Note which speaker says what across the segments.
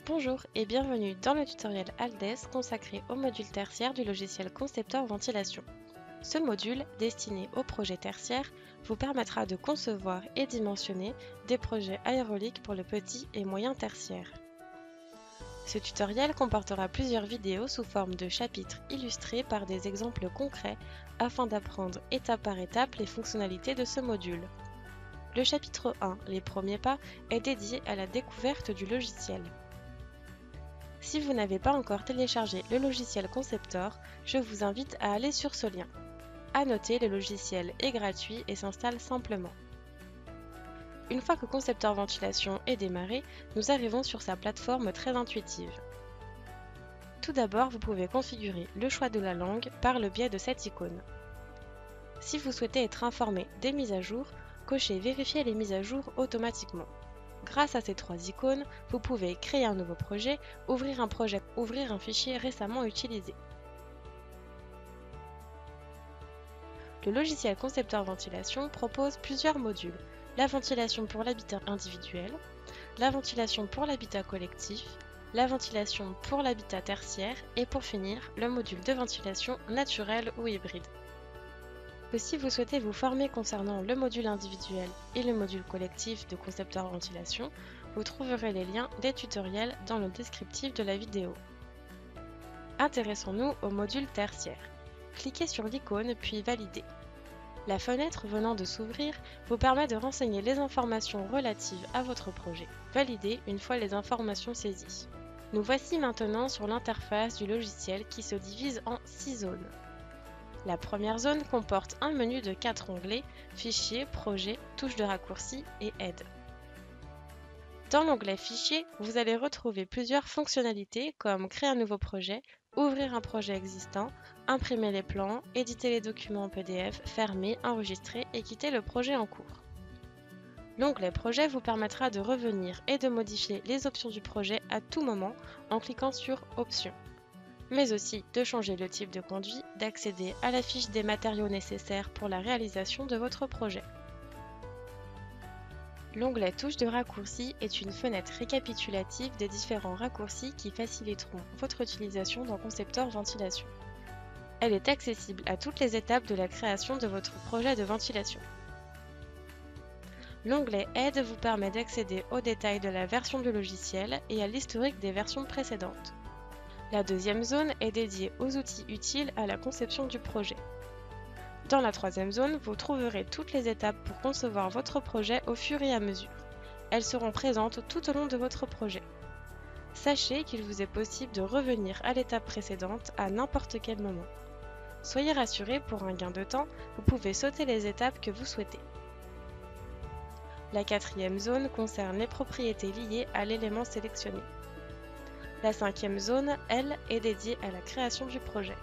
Speaker 1: Bonjour et bienvenue dans le tutoriel ALDES consacré au module tertiaire du logiciel Concepteur Ventilation. Ce module, destiné aux projets tertiaires, vous permettra de concevoir et dimensionner des projets aérauliques pour le petit et moyen tertiaire. Ce tutoriel comportera plusieurs vidéos sous forme de chapitres illustrés par des exemples concrets afin d'apprendre étape par étape les fonctionnalités de ce module. Le chapitre 1, les premiers pas, est dédié à la découverte du logiciel. Si vous n'avez pas encore téléchargé le logiciel Conceptor, je vous invite à aller sur ce lien. À noter, le logiciel est gratuit et s'installe simplement. Une fois que Conceptor Ventilation est démarré, nous arrivons sur sa plateforme très intuitive. Tout d'abord, vous pouvez configurer le choix de la langue par le biais de cette icône. Si vous souhaitez être informé des mises à jour, cochez Vérifier les mises à jour automatiquement. Grâce à ces trois icônes, vous pouvez créer un nouveau projet, ouvrir un fichier récemment utilisé. Le logiciel Concepteur Ventilation propose plusieurs modules. La ventilation pour l'habitat individuel, la ventilation pour l'habitat collectif, la ventilation pour l'habitat tertiaire et pour finir, le module de ventilation naturelle ou hybride. Si vous souhaitez vous former concernant le module individuel et le module collectif de Concepteur Ventilation, vous trouverez les liens des tutoriels dans le descriptif de la vidéo. Intéressons-nous au module tertiaire. Cliquez sur l'icône puis Valider. La fenêtre venant de s'ouvrir vous permet de renseigner les informations relatives à votre projet. Validez une fois les informations saisies. Nous voici maintenant sur l'interface du logiciel qui se divise en 6 zones. La première zone comporte un menu de 4 onglets, Fichier, Projet, Touche de raccourci et Aide. Dans l'onglet Fichier, vous allez retrouver plusieurs fonctionnalités comme créer un nouveau projet, ouvrir un projet existant, imprimer les plans, éditer les documents en PDF, fermer, enregistrer et quitter le projet en cours. L'onglet Projet vous permettra de revenir et de modifier les options du projet à tout moment en cliquant sur Options, mais aussi de changer le type de conduit, d'accéder à la fiche des matériaux nécessaires pour la réalisation de votre projet. L'onglet Touche de raccourci est une fenêtre récapitulative des différents raccourcis qui faciliteront votre utilisation dans Conceptor Ventilation. Elle est accessible à toutes les étapes de la création de votre projet de ventilation. L'onglet Aide vous permet d'accéder aux détails de la version du logiciel et à l'historique des versions précédentes. La deuxième zone est dédiée aux outils utiles à la conception du projet. Dans la troisième zone, vous trouverez toutes les étapes pour concevoir votre projet au fur et à mesure. Elles seront présentes tout au long de votre projet. Sachez qu'il vous est possible de revenir à l'étape précédente à n'importe quel moment. Soyez rassurés, pour un gain de temps, vous pouvez sauter les étapes que vous souhaitez. La quatrième zone concerne les propriétés liées à l'élément sélectionné. La cinquième zone, elle, est dédiée à la création du projet.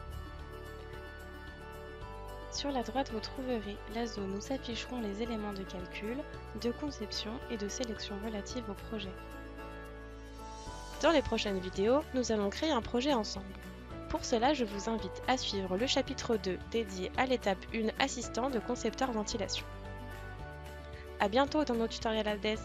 Speaker 1: Sur la droite, vous trouverez la zone où s'afficheront les éléments de calcul, de conception et de sélection relatives au projet. Dans les prochaines vidéos, nous allons créer un projet ensemble. Pour cela, je vous invite à suivre le chapitre 2 dédié à l'étape 1 assistant de Concepteur Ventilation. À bientôt dans nos tutoriels ALDES.